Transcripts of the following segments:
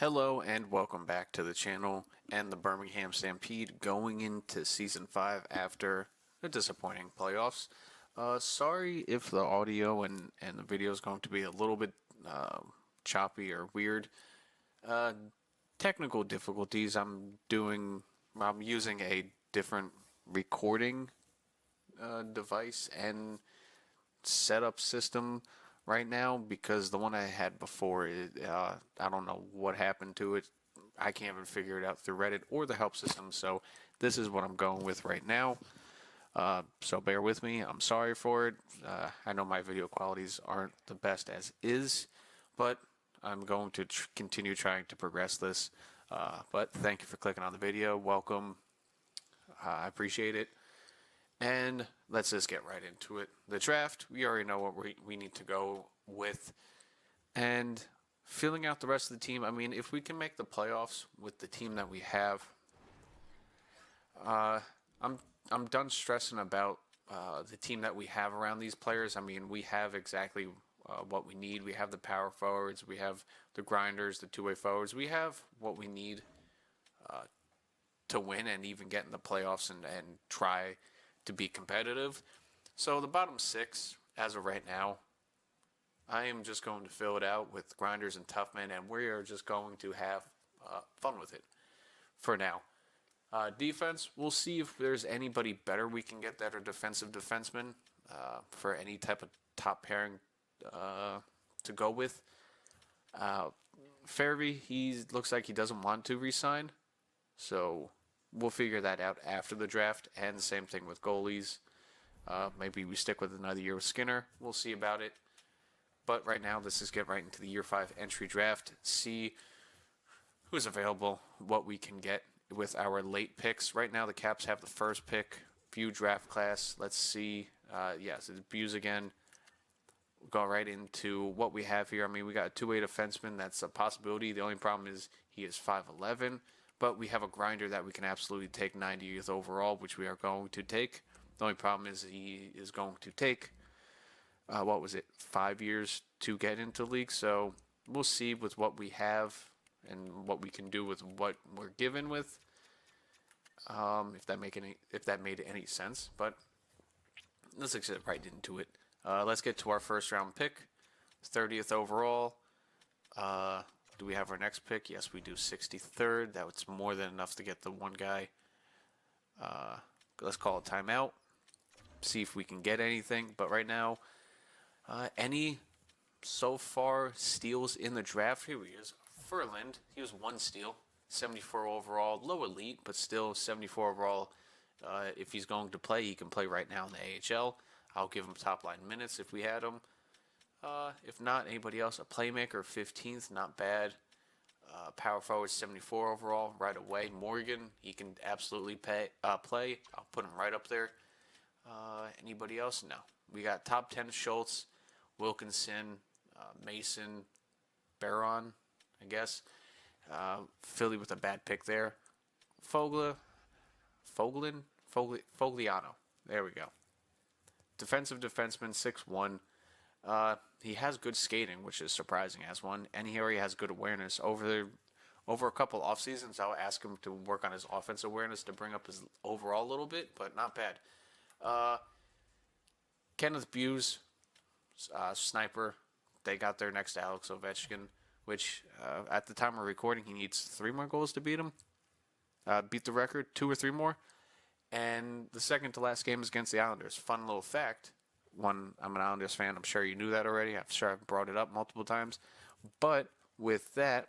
Hello and welcome back to the channel and the Birmingham Stampede going into Season 5 after a disappointing playoffs. Sorry if the audio and the video is going to be a little bit choppy or weird. Technical difficulties. I'm using a different recording device and setup system right now because the one I had before, I don't know what happened to it. I can't even figure it out through Reddit or the help system. So this is what I'm going with right now. So bear with me. I'm sorry for it. I know my video qualities aren't the best as is, but I'm going to continue trying to progress this. But thank you for clicking on the video. Welcome. I appreciate it. And let's just get right into it. The draft, we already know what we need to go with. And filling out the rest of the team, I mean, if we can make the playoffs with the team that we have, I'm done stressing about the team that we have around these players. I mean, we have exactly what we need. We have the power forwards. We have the grinders, the two-way forwards. We have what we need to win and even get in the playoffs and try to be competitive. So the bottom six, as of right now, I am just going to fill it out with grinders and tough men, and we are just going to have fun with it for now. Defense, we'll see if there's anybody better we can get that are defensive defensemen for any type of top pairing to go with. Fairvey, he looks like he doesn't want to re-sign, so we'll figure that out after the draft. And the same thing with goalies. Maybe we stick with another year with Skinner. We'll see about it. But right now, let's just get right into the Year 5 entry draft. See who's available, what we can get with our late picks. Right now, the Caps have the first pick. View draft class. Let's see. Yes, it's Buse again. We'll go right into what we have here. I mean, we got a two-way defenseman. That's a possibility. The only problem is he is 5'11". But we have a grinder that we can absolutely take 90th overall, which we are going to take. The only problem is he is going to take, 5 years to get into the league. So we'll see with what we have and what we can do with what we're given with, if that made any sense. But let's get right into it. Let's get to our first round pick, 30th overall. Do we have our next pick? Yes, we do. 63rd. That's more than enough to get the one guy. Let's call it timeout. See if we can get anything. But right now, any so far steals in the draft? Here he is. Furland. He was one steal. 74 overall. Low elite, but still 74 overall. If he's going to play, he can play right now in the AHL. I'll give him top line minutes if we had him. If not, anybody else? A playmaker, 15th, not bad. Power forward, 74 overall, right away. Morgan, he can absolutely play. I'll put him right up there. Anybody else? No. We got top 10 Schultz, Wilkinson, Mason, Barron, I guess. Philly with a bad pick there. Fogliano. There we go. Defensive defenseman, 6'1". He has good skating, which is surprising as one, and he already has good awareness. Over a couple off seasons, I'll ask him to work on his offensive awareness to bring up his overall a little bit, but not bad. Kenneth Buse, sniper. They got there next to Alex Ovechkin, which at the time of recording, he needs 3 more goals to beat him. Beat the record, 2 or 3 more. And the second to last game is against the Islanders. Fun little fact. One, I'm an Islanders fan. I'm sure you knew that already. I'm sure I've brought it up multiple times. But with that,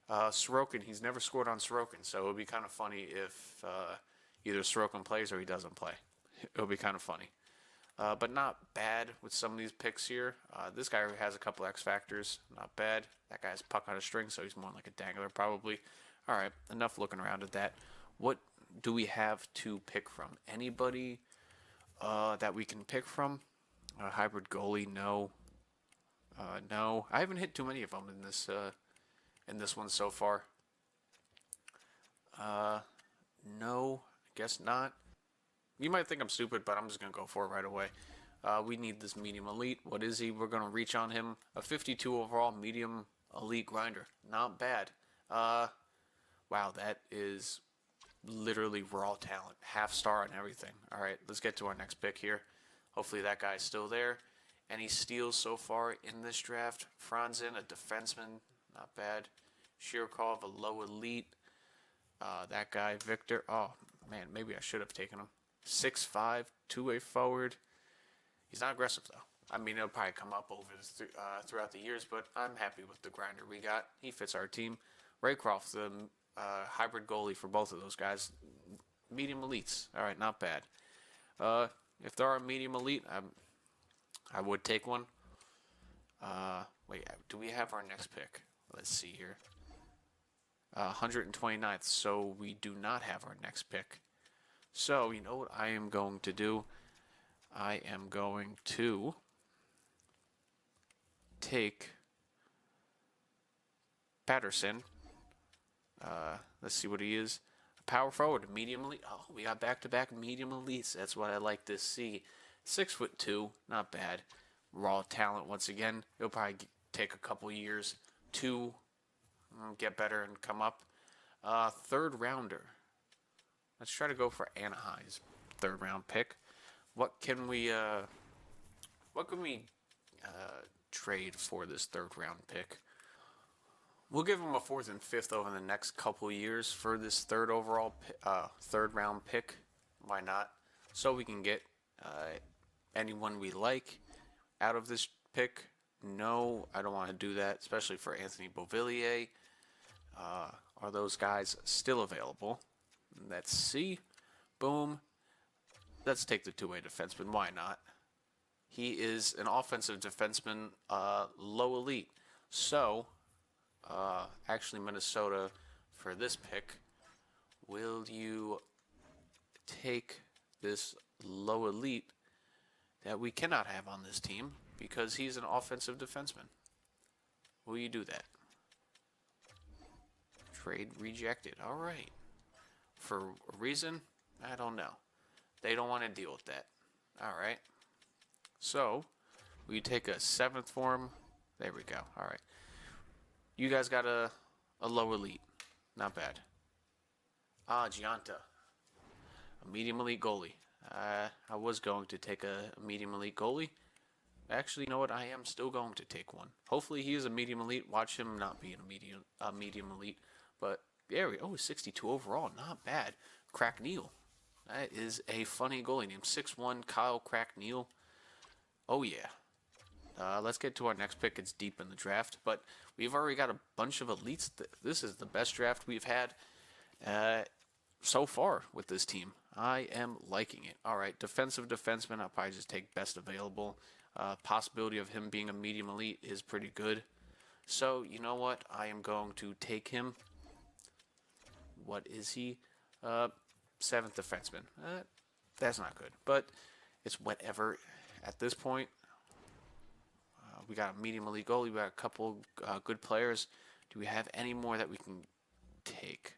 Sorokin, he's never scored on Sorokin. So it would be kind of funny if either Sorokin plays or he doesn't play. It would be kind of funny. But not bad with some of these picks here. This guy has a couple X factors. Not bad. That guy's puck on a string, so he's more like a dangler probably. All right, enough looking around at that. What do we have to pick from? Anybody that we can pick from? A hybrid goalie? No. No. I haven't hit too many of them in this one so far. No. I guess not. You might think I'm stupid, but I'm just going to go for it right away. We need this medium elite. What is he? We're going to reach on him. A 52 overall medium elite grinder. Not bad. Wow, that is literally raw talent. Half star and everything. All right, let's get to our next pick here. Hopefully that guy's still there. Any steals so far in this draft? Franzen, a defenseman, not bad. Shirkov, a low elite. That guy, Victor. Oh, man, maybe I should have taken him. 6'5", two-way forward. He's not aggressive, though. I mean, it'll probably come up over throughout the years, but I'm happy with the grinder we got. He fits our team. Raycroft, the hybrid goalie for both of those guys. Medium elites. All right, not bad. If there are medium elite, I would take one. Wait, do we have our next pick? Let's see here. 129th, so we do not have our next pick. So, you know what I am going to do? I am going to take Patterson. Let's see what he is. Power forward, medium elite. Oh, we got back-to-back medium elites. That's what I like to see. 6'2", not bad. Raw talent once again. It'll probably take a couple years to get better and come up. Third rounder. Let's try to go for Anaheim's third round pick. What can we trade for this third round pick? We'll give him a fourth and fifth over the next couple years for this third round pick. Why not? So we can get anyone we like out of this pick. No, I don't want to do that, especially for Anthony Beauvillier. Are those guys still available? Let's see. Boom. Let's take the two-way defenseman. Why not? He is an offensive defenseman, low elite. So, actually, Minnesota, for this pick, will you take this low elite that we cannot have on this team because he's an offensive defenseman? Will you do that? Trade rejected. All right. For a reason, I don't know. They don't want to deal with that. All right. So, we take a seventh for him. There we go. All right. You guys got a low elite. Not bad. Gianta. A medium elite goalie. I was going to take a medium elite goalie. Actually, you know what? I am still going to take one. Hopefully he is a medium elite. Watch him not be a medium elite. But, there we go. 62 overall. Not bad. Crackneal. That is a funny goalie name. 6'1", Kyle Crackneal. Oh, yeah. Let's get to our next pick. It's deep in the draft, but we've already got a bunch of elites. This is the best draft we've had so far with this team. I am liking it. All right, defensive defenseman. I'll probably just take best available. Possibility of him being a medium elite is pretty good. So, you know what? I am going to take him. What is he? Seventh defenseman. That's not good, but it's whatever at this point. We got a medium elite goalie. We got a couple good players. Do we have any more that we can take?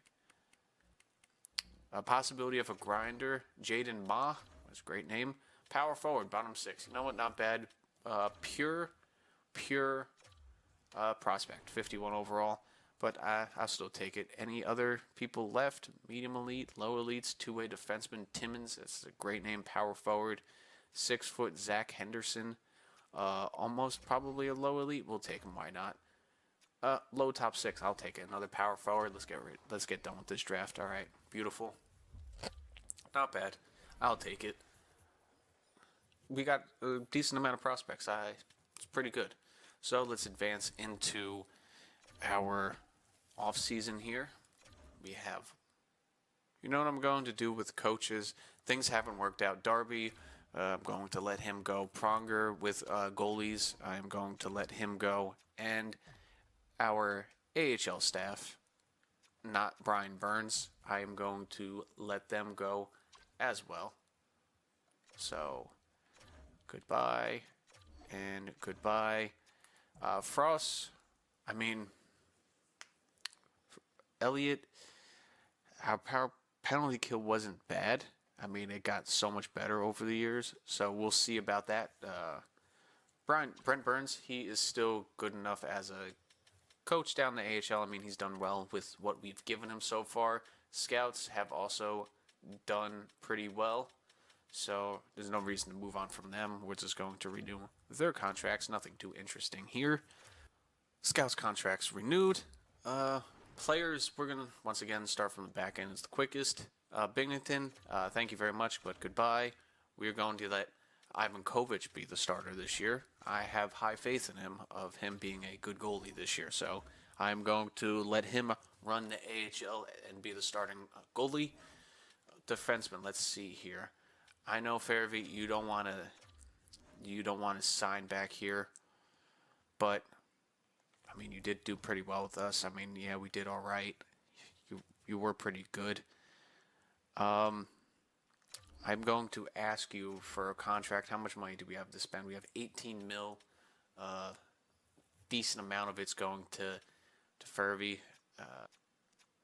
A possibility of a grinder. Jaden Ma. That's a great name. Power forward, bottom six. You know what? Not bad. Pure prospect. 51 overall. But I'll still take it. Any other people left? Medium elite, low elites, two-way defenseman. Timmins. That's a great name. Power forward. 6 foot Zach Henderson. Almost probably a low elite. We'll take him. Why not? Low top six. I'll take it. Another power forward. Let's get done with this draft. All right. Beautiful. Not bad. I'll take it. We got a decent amount of prospects. It's pretty good. So let's advance into our off-season here. We have, you know what I'm going to do with coaches? Things haven't worked out. Darby, I'm going to let him go. Pronger with goalies, I'm going to let him go. And our AHL staff, not Brian Burns, I am going to let them go as well. So, goodbye and goodbye. Frost, I mean, Elliott, our power penalty kill wasn't bad. I mean, it got so much better over the years. So we'll see about that. Brent Burns, he is still good enough as a coach down the AHL. I mean, he's done well with what we've given him so far. Scouts have also done pretty well. So there's no reason to move on from them. We're just going to renew their contracts. Nothing too interesting here. Scouts contracts renewed. Players, we're going to once again start from the back end. It's the quickest. Binghamton, thank you very much, but goodbye. We're going to let Ivan Kovic be the starter this year. I have high faith in him, of him being a good goalie this year. So I'm going to let him run the AHL and be the starting goalie. Defenseman, let's see here. I know, Farabee, you don't want to sign back here, but I mean, you did do pretty well with us. I mean, yeah, we did all right. You were pretty good. I'm going to ask you for a contract. How much money do we have to spend? We have 18 mil. Decent amount of it's going to Farabee.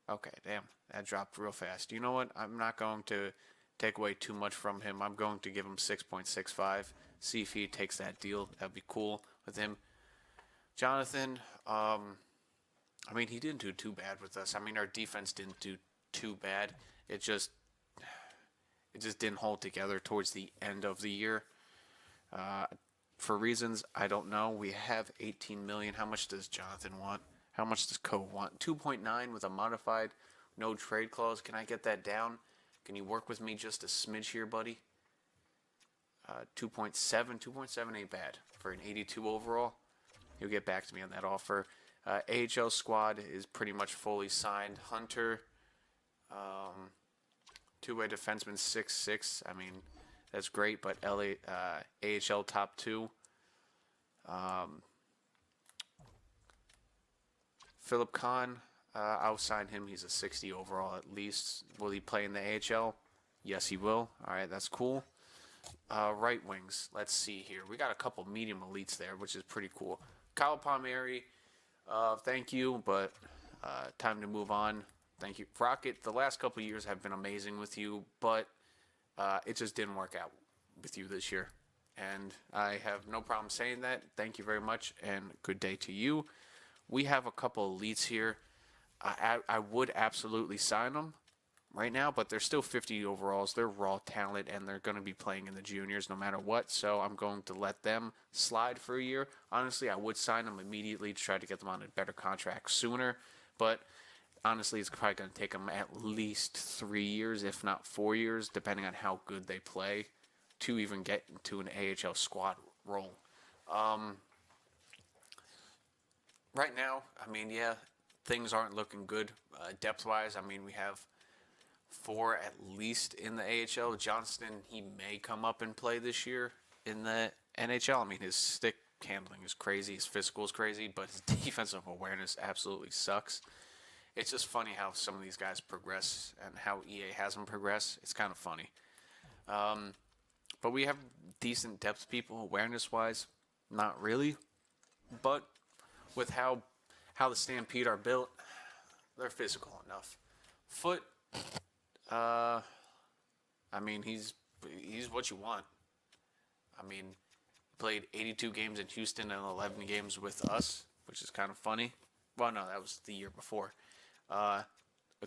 Okay, damn, that dropped real fast. You know what? I'm not going to take away too much from him. I'm going to give him 6.65. See if he takes that deal. That'd be cool with him. Jonathan, I mean, he didn't do too bad with us. I mean, our defense didn't do too bad. It just didn't hold together towards the end of the year. For reasons I don't know, we have 18 million. How much does Jonathan want? How much does Cove want? 2.9 with a modified no trade clause. Can I get that down? Can you work with me just a smidge here, buddy? 2.7. 2.7 ain't bad for an 82 overall. He'll get back to me on that offer. AHL squad is pretty much fully signed. Hunter, two-way defenseman, 6'6". I mean, that's great, but AHL top 2. Philip Kahn, I'll sign him. He's a 60 overall at least. Will he play in the AHL? Yes, he will. All right, that's cool. Right wings. Let's see here. We got a couple medium elites there, which is pretty cool. Kyle Palmieri, thank you, but time to move on. Thank you. Rocket, the last couple of years have been amazing with you, but it just didn't work out with you this year. And I have no problem saying that. Thank you very much, and good day to you. We have a couple elites here. I would absolutely sign them right now, but they're still 50 overalls. They're raw talent, and they're going to be playing in the juniors no matter what, so I'm going to let them slide for a year. Honestly, I would sign them immediately to try to get them on a better contract sooner, but honestly, it's probably going to take them at least 3 years, if not 4 years, depending on how good they play, to even get into an AHL squad role. Right now, I mean, yeah, things aren't looking good depth-wise. I mean, we have 4 at least in the AHL. Johnston, he may come up and play this year in the NHL. I mean, his stick handling is crazy. His physical is crazy, but his defensive awareness absolutely sucks. It's just funny how some of these guys progress and how EA has them progress. It's kind of funny. But we have decent depth people, awareness-wise. Not really. But with how the Stampede are built, they're physical enough. Foot, I mean, he's what you want. I mean, he played 82 games in Houston and 11 games with us, which is kind of funny. Well, no, that was the year before. A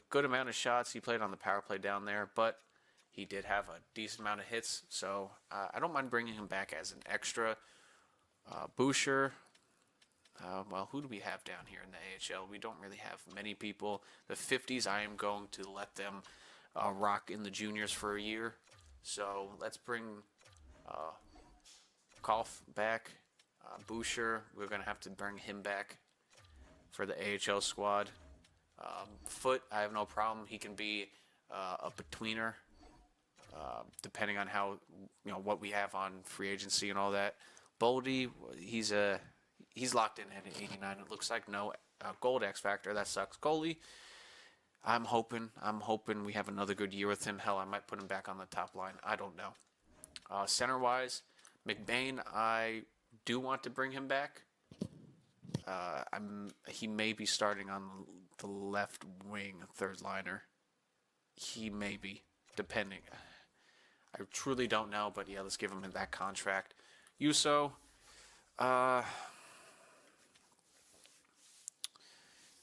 good amount of shots. He played on the power play down there, but he did have a decent amount of hits, so I don't mind bringing him back as an extra. Boucher, well, who do we have down here in the AHL? We don't really have many people. The 50s, I am going to let them rock in the juniors for a year. So let's bring Kolf back. Boucher, we're going to have to bring him back for the AHL squad. Foot, I have no problem. He can be a betweener, depending on how, what we have on free agency and all that. Boldy, he's locked in at an 89. It looks like no gold X factor. That sucks. Goalie, I'm hoping we have another good year with him. Hell, I might put him back on the top line. I don't know. Center wise, McBain, I do want to bring him back. He may be starting on the left wing, third liner. He may be, depending. I truly don't know, but yeah, let's give him that contract. Yuso,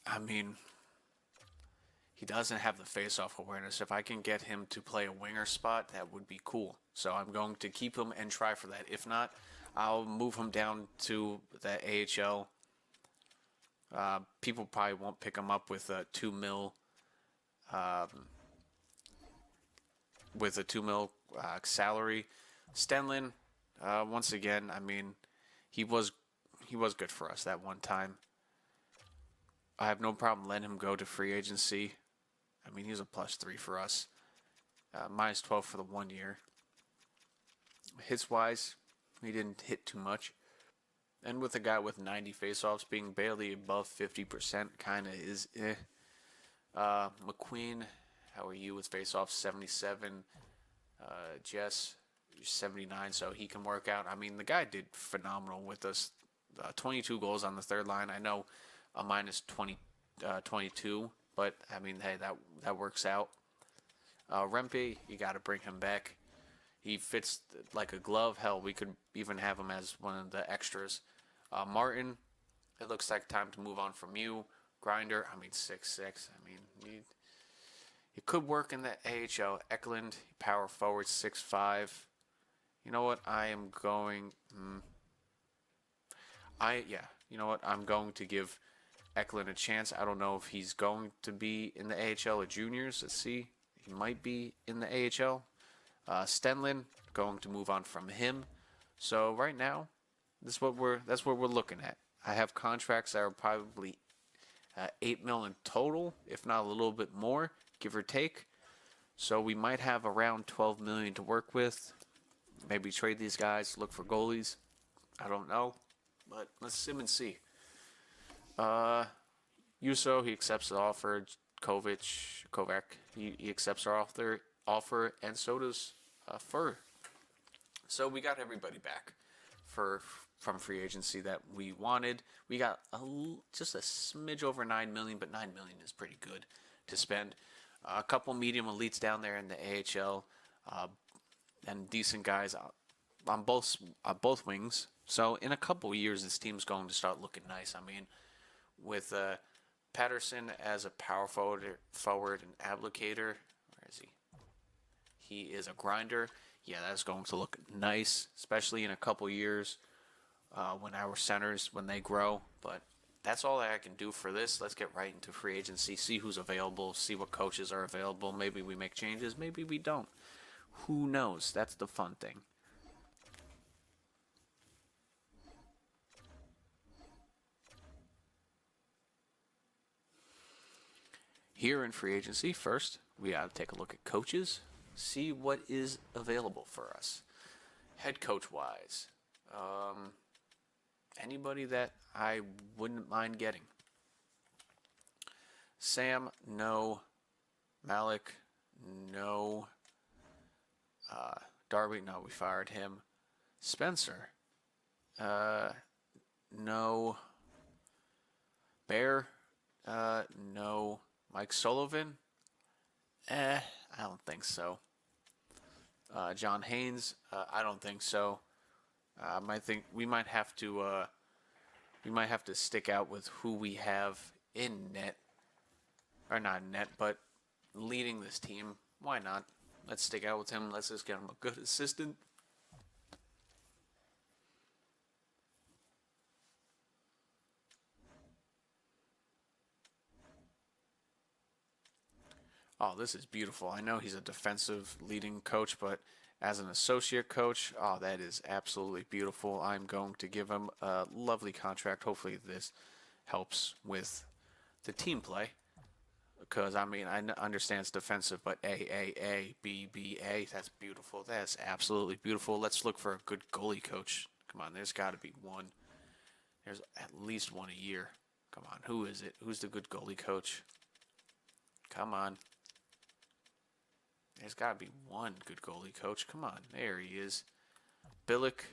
I mean, he doesn't have the face-off awareness. If I can get him to play a winger spot, that would be cool. So I'm going to keep him and try for that. If not, I'll move him down to the AHL. People probably won't pick him up with a 2 mil, salary. Stanley, once again, I mean, he was good for us that one time. I have no problem letting him go to free agency. I mean, he's a +3 for us. -12 for the 1 year. Hits wise, he didn't hit too much. And with a guy with 90 faceoffs being barely above 50%, kind of is eh. McQueen, how are you with faceoffs? 77. Jess, 79, so he can work out. I mean, the guy did phenomenal with us. 22 goals on the third line. I know a -20, 22, but I mean, hey, that works out. Rempe, you got to bring him back. He fits like a glove. Hell, we could even have him as one of the extras. Martin, it looks like time to move on from you. Grinder, I mean, 6'6". I mean, you could work in the AHL. Eklund, power forward, 6'5". You know what? I'm going to give Eklund a chance. I don't know if he's going to be in the AHL or juniors. Let's see. He might be in the AHL. Stanley, going to move on from him. So right now, that's what we're looking at. I have contracts that are probably $8 million in total, if not a little bit more, give or take. So we might have around $12 million to work with. Maybe trade these guys, look for goalies. I don't know, but let's sim and see. Yuso, he accepts the offer. Kovac, he accepts our offer, and so does Fur. So we got everybody back from free agency that we wanted. We got just a smidge over $9 million, but $9 million is pretty good to spend. A couple medium elites down there in the AHL, and decent guys on both wings. So in a couple years, this team's going to start looking nice. I mean, with Patterson as a power forward and applicator. Where is he? He is a grinder. Yeah, that's going to look nice, especially in a couple years when our centers, when they grow. But that's all that I can do for this. Let's get right into free agency, see who's available, see what coaches are available. Maybe we make changes, maybe we don't. Who knows? That's the fun thing. Here in free agency, first, we got to take a look at coaches, see what is available for us. Head coach wise, anybody that I wouldn't mind getting. Sam, no. Malik, no. Darby, no, we fired him. Spencer, no. Bear, no. Mike Sullivan, I don't think so. John Haynes, I don't think so. I think we might have to stick out with who we have in net, or not net, but leading this team. Why not? Let's stick out with him. Let's just get him a good assistant. Oh, this is beautiful. I know he's a defensive leading coach, but as an associate coach, oh, that is absolutely beautiful. I'm going to give him a lovely contract. Hopefully this helps with the team play. Because, I mean, I understand it's defensive, but A, B, B, A, that's beautiful. That's absolutely beautiful. Let's look for a good goalie coach. Come on, there's got to be one. There's at least one a year. Come on, who is it? Who's the good goalie coach? Come on. There's got to be one good goalie coach. Come on, there he is. Billick,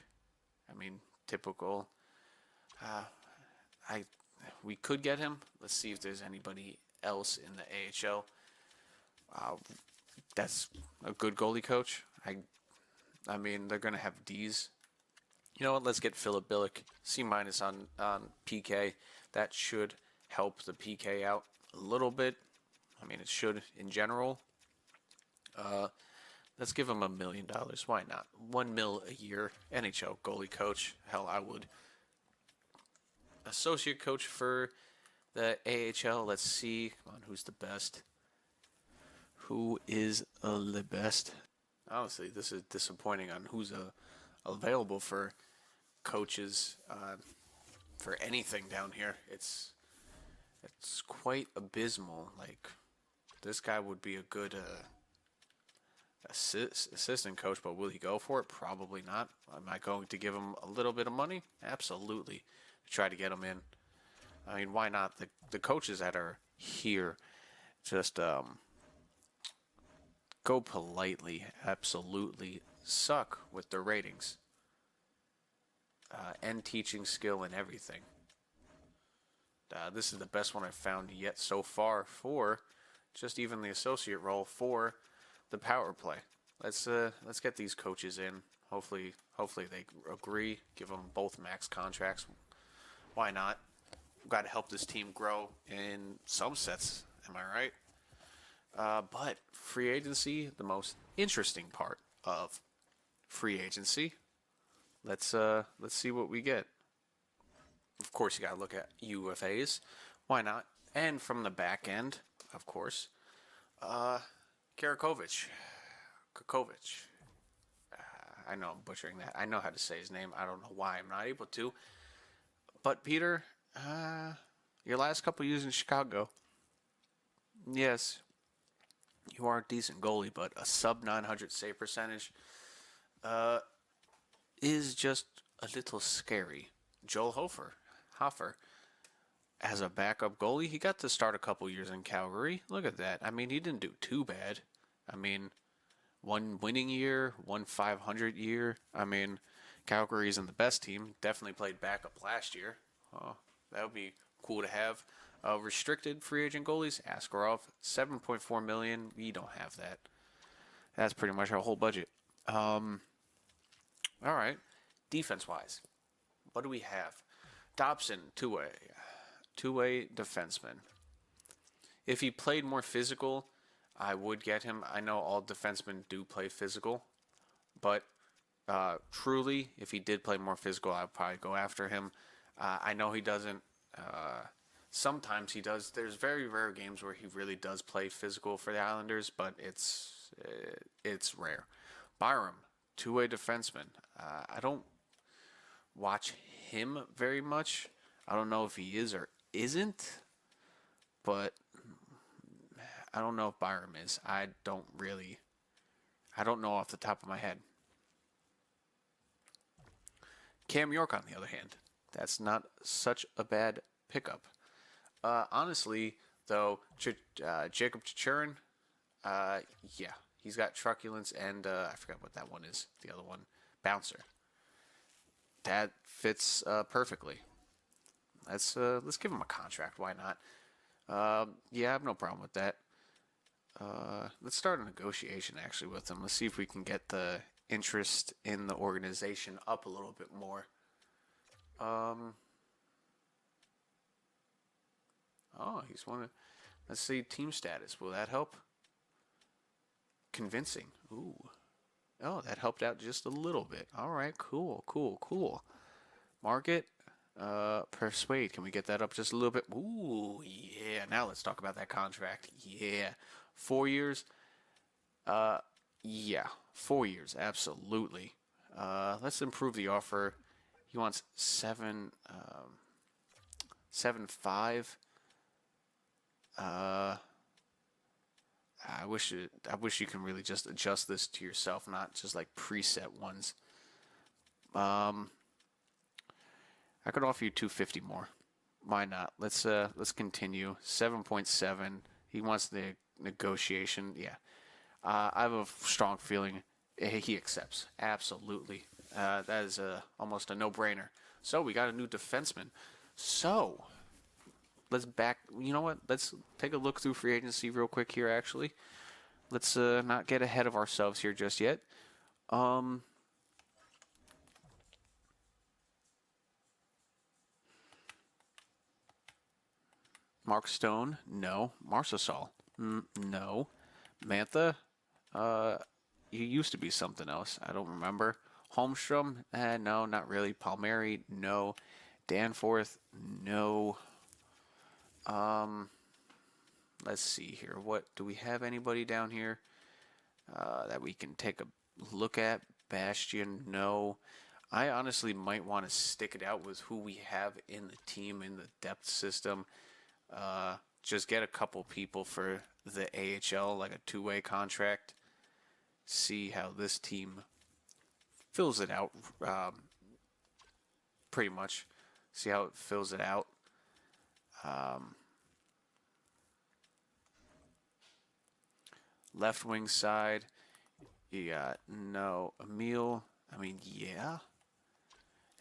I mean, typical. We could get him. Let's see if there's anybody else in the AHL. That's a good goalie coach. I mean, they're gonna have D's. You know what? Let's get Philip Billick, C- on PK. That should help the PK out a little bit. I mean, it should in general. Let's give him $1 million. Why not? $1 million a year. NHL goalie coach. Hell, I would. Associate coach for the AHL. Let's see. Come on, who's the best? Who is the best? Honestly, this is disappointing on who's available for coaches for anything down here. It's quite abysmal. Like, this guy would be a good assistant coach, but will he go for it? Probably not. Am I going to give him a little bit of money? Absolutely. Try to get him in. I mean, why not? The coaches that are here just go politely, absolutely suck with their ratings and teaching skill and everything. This is the best one I've found yet so far for just even the associate role for the power play. Let's get these coaches in. Hopefully they agree. Give them both max contracts. Why not? Got to help this team grow in some sets. Am I right? But free agency, the most interesting part of free agency. Let's see what we get. Of course, you got to look at UFAs. Why not? And from the back end, of course, Karakovic. I know I'm butchering that. I know how to say his name. I don't know why I'm not able to. But Peter, your last couple years in Chicago, yes, you are a decent goalie, but a sub 900 save percentage is just a little scary. Joel Hofer, as a backup goalie, he got to start a couple years in Calgary. Look at that. I mean, he didn't do too bad. I mean, one winning year, one 500 year. I mean, Calgary isn't the best team. Definitely played backup last year. That would be cool to have. Restricted free agent goalies, Askarov, $7.4 million. We don't have that. That's pretty much our whole budget. All right. Defense-wise, what do we have? Dobson, two-way defenseman. If he played more physical, I would get him. I know all defensemen do play physical, but truly, if he did play more physical, I'd probably go after him. I know he doesn't. Sometimes he does. There's very rare games where he really does play physical for the Islanders, but it's rare. Byram, two-way defenseman. I don't watch him very much. I don't know if he is or isn't, but I don't know if Byram is. I don't know off the top of my head. Cam York, on the other hand, that's not such a bad pickup. Honestly, though, Jacob Chichurin, yeah, he's got truculence and I forgot what that one is. The other one, bouncer. That fits perfectly. Let's give him a contract. Why not? Yeah, I have no problem with that. Let's start a negotiation actually with him. Let's see if we can get the interest in the organization up a little bit more. He's one of. Let's see team status. Will that help? Convincing. Ooh. Oh, that helped out just a little bit. All right, cool. Market. Persuade. Can we get that up just a little bit? Ooh, yeah. Now let's talk about that contract. Yeah. 4 years. Yeah. 4 years. Absolutely. Let's improve the offer. He wants 7.5. I wish you can really just adjust this to yourself, not just like preset ones. I could offer you 250 more. Why not? Let's continue. 7.7. He wants the negotiation. Yeah. I have a strong feeling he accepts. Absolutely. That is almost a no-brainer. So we got a new defenseman. So let's you know what? Let's take a look through free agency real quick here, actually. Let's not get ahead of ourselves here just yet. Mark Stone, no. Marchessault, no. Mantha, he used to be something else. I don't remember. Holmstrom, no, not really. Palmieri, no. Danforth, no. Let's see here. What do we have? Anybody down here that we can take a look at? Bastion, no. I honestly might want to stick it out with who we have in the team in the depth system. Just get a couple people for the AHL, like a two-way contract. See how this team fills it out. Pretty much. See how it fills it out. Left wing side, you got no Emil. I mean, yeah,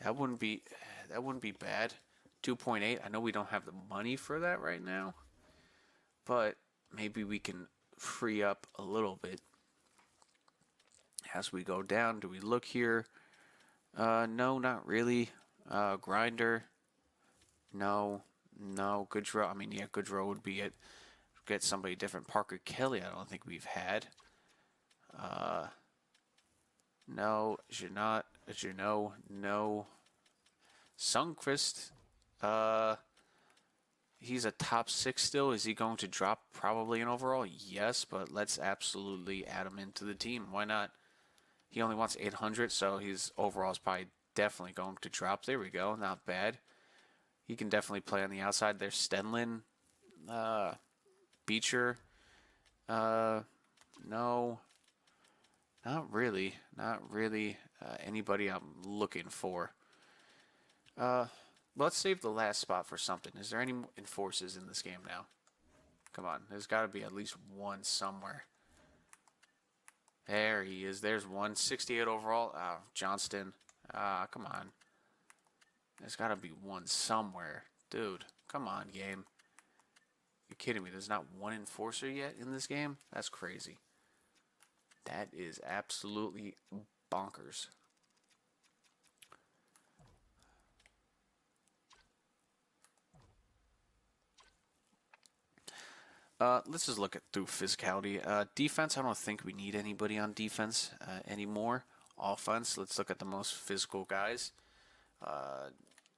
that wouldn't be bad. 2.8. I know we don't have the money for that right now, but maybe we can free up a little bit as we go down. Do we look here? No, not really. Grinder, no. Goodrow. I mean, yeah, Goodrow would be it. Get somebody different. Parker Kelly, I don't think we've had. No. Janot, no. Sundqvist, he's a top 6 still. Is he going to drop probably in overall? Yes, but let's absolutely add him into the team. Why not? He only wants 800, so his overall is probably definitely going to drop. There we go. Not bad. He can definitely play on the outside. There's Stenlin. Beecher. No. Not really. Anybody I'm looking for. Let's save the last spot for something. Is there any enforcers in this game now? Come on. There's got to be at least one somewhere. There he is. There's one. 68 overall. Johnston. Come on. There's got to be one somewhere. Dude, come on, game. You're kidding me. There's not one enforcer yet in this game? That's crazy. That is absolutely bonkers. Let's just look at through physicality. Defense, I don't think we need anybody on defense anymore. Offense, let's look at the most physical guys.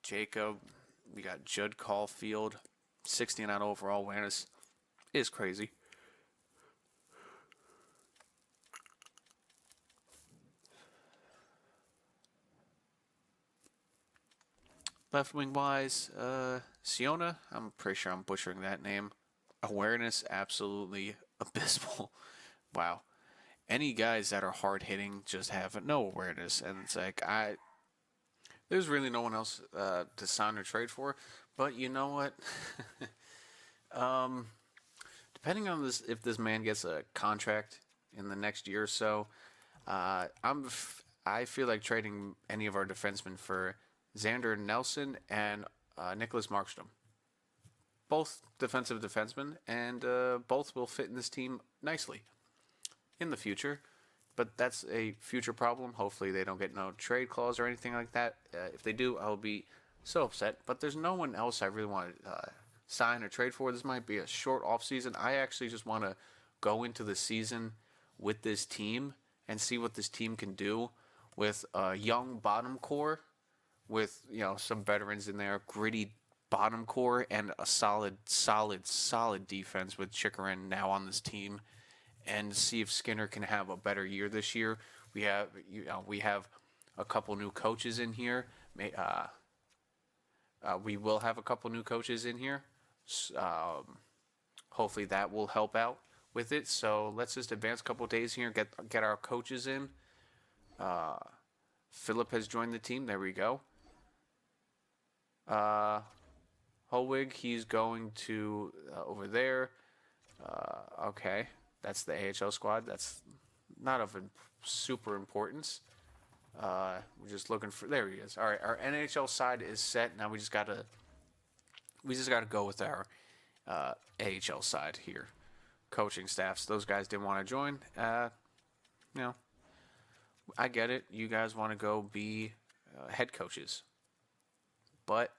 Jacob, we got Judd Caulfield, 69 overall awareness is crazy. Left wing wise, Siona, I'm pretty sure I'm butchering that name. Awareness, absolutely abysmal. Wow. Any guys that are hard hitting just have no awareness, and it's like there's really no one else to sign or trade for. But you know what? Depending on this, if this man gets a contract in the next year or so, I feel like trading any of our defensemen for Xander Nelson and Nicholas Markstrom. Both defensive defensemen, and both will fit in this team nicely in the future. But that's a future problem. Hopefully they don't get no trade clause or anything like that. If they do, I'll be so upset. But there's no one else I really want to sign or trade for. This might be a short offseason. I actually just want to go into the season with this team and see what this team can do with a young bottom core, with some veterans in there, gritty bottom core, and a solid defense with Chikrin now on this team, and see if Skinner can have a better year this year. We have a couple new coaches in here. We will have a couple new coaches in here. Hopefully that will help out with it. So let's just advance a couple days here, get our coaches in. Philip has joined the team. There we go. Holwig, he's going to over there. Okay, that's the AHL squad. That's not of super importance. We're just looking for. There he is. All right, our NHL side is set. Now we just gotta go with our AHL side here. Coaching staffs. Those guys didn't want to join. I get it. You guys want to go be head coaches, but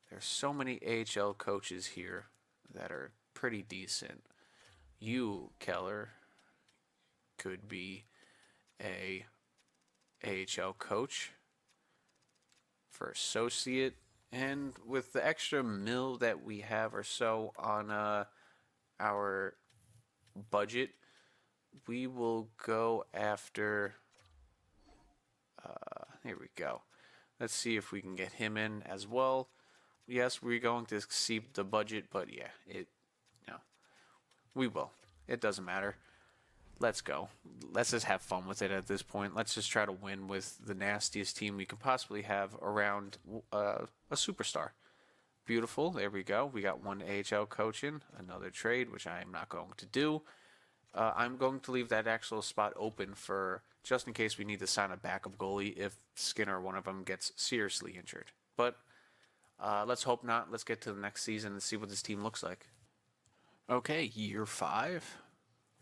there's so many AHL coaches here that are pretty decent. You, Keller, could be a AHL coach for associate, and with the extra mil that we have or so on our budget, we will go after. Here we go. Let's see if we can get him in as well. Yes, we're going to exceed the budget, but yeah, we will. It doesn't matter. Let's go. Let's just have fun with it at this point. Let's just try to win with the nastiest team we can possibly have around a superstar. Beautiful. There we go. We got one AHL coach in, another trade, which I am not going to do. I'm going to leave that actual spot open for just in case we need to sign a backup goalie if Skinner, one of them, gets seriously injured. But let's hope not. Let's get to the next season and see what this team looks like. Okay, year 5.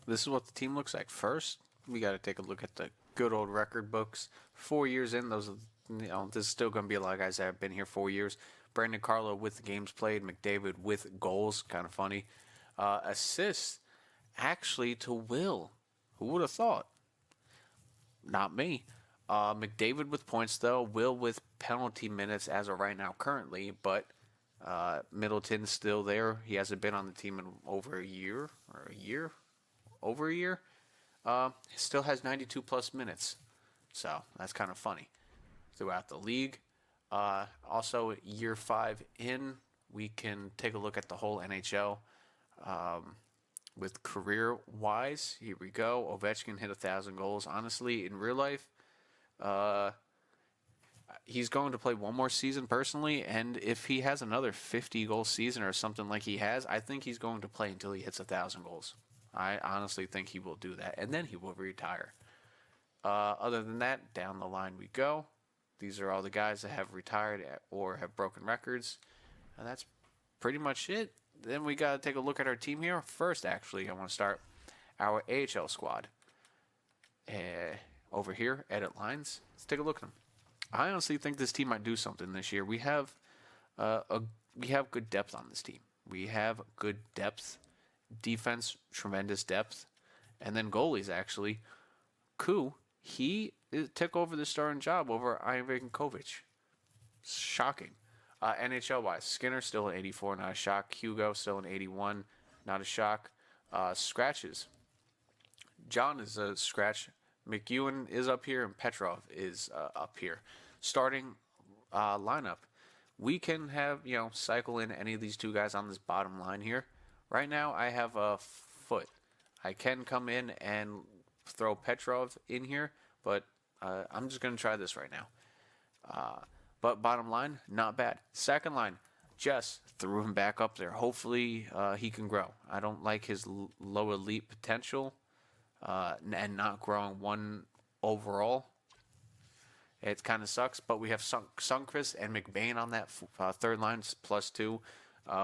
This is what the team looks like. First, we got to take a look at the good old record books. 4 years in, this is still going to be a lot of guys that have been here 4 years. Brandon Carlo with the games played, McDavid with goals, kind of funny. Assists, actually to Will. Who would have thought? Not me. McDavid with points though. Will with penalty minutes as of right now currently, but Middleton's still there. He hasn't been on the team in over a year. He still has 92 plus minutes. So that's kind of funny throughout the league. Also, year 5 in, we can take a look at the whole NHL. With career-wise, here we go. Ovechkin hit 1,000 goals. Honestly, in real life, he's going to play one more season personally, and if he has another 50-goal season or something like he has, I think he's going to play until he hits 1,000 goals. I honestly think he will do that, and then he will retire. Other than that, down the line we go. These are all the guys that have retired or have broken records, and that's pretty much it. Then we got to take a look at our team here. First, actually, I want to start our AHL squad. Over here, edit lines. Let's take a look at them. I honestly think this team might do something this year. We have good depth on this team. We have good depth, defense, tremendous depth, and then goalies actually. Koo, he took over the starting job over Ivan Kovic. Shocking. NHL-wise, Skinner still an 84, not a shock. Hugo still an 81, not a shock. Scratches. John is a scratch. McEwen is up here, and Petrov is up here. Starting lineup. We can have, cycle in any of these two guys on this bottom line here. Right now, I have a Foot. I can come in and throw Petrov in here, but I'm just going to try this right now. But bottom line, not bad. Second line, Jess threw him back up there. Hopefully he can grow. I don't like his low elite potential and not growing one overall. It kind of sucks, but we have Sundqvist and McBain on that third line, +2.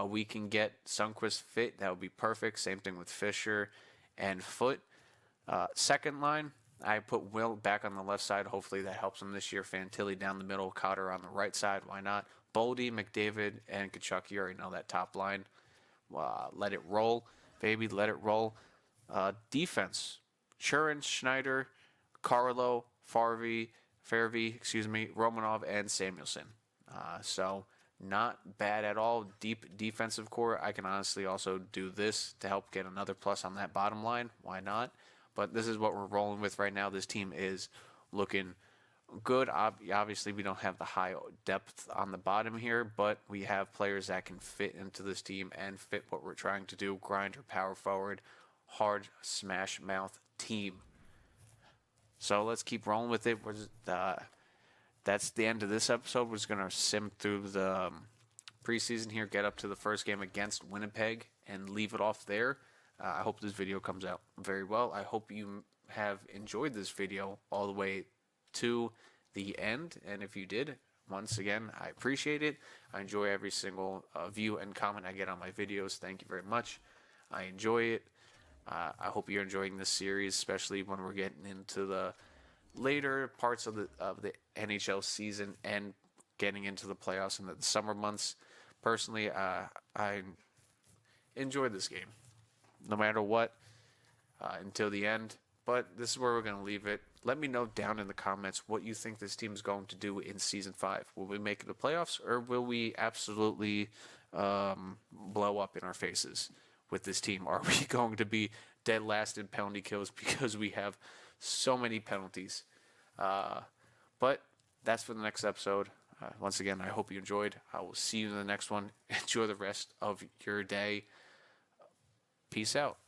We can get Sundqvist fit. That would be perfect. Same thing with Fisher and Foot. Second line, I put Will back on the left side. Hopefully that helps him this year. Fantilli down the middle. Cotter on the right side. Why not? Boldy, McDavid, and Kachuk. You already know that top line. Let it roll, baby. Let it roll. Defense. Churin, Schneider, Carlo, Fairvey, Romanov, and Samuelson. So not bad at all. Deep defensive core. I can honestly also do this to help get another plus on that bottom line. Why not? But this is what we're rolling with right now. This team is looking good. Obviously, we don't have the high depth on the bottom here, but we have players that can fit into this team and fit what we're trying to do. Grinder, power forward, hard smash mouth team. So let's keep rolling with it. That's the end of this episode. We're just going to sim through the preseason here, get up to the first game against Winnipeg, and leave it off there. I hope this video comes out very well. I hope you have enjoyed this video all the way to the end. And if you did, once again, I appreciate it. I enjoy every single view and comment I get on my videos. Thank you very much. I enjoy it. I hope you're enjoying this series, especially when we're getting into the later parts of the NHL season and getting into the playoffs in the summer months. Personally, enjoy this game, no matter what, until the end. But this is where we're going to leave it. Let me know down in the comments what you think this team is going to do in Season 5. Will we make it to the playoffs, or will we absolutely blow up in our faces with this team? Are we going to be dead last in penalty kills because we have so many penalties? But that's for the next episode. Once again, I hope you enjoyed. I will see you in the next one. Enjoy the rest of your day. Peace out.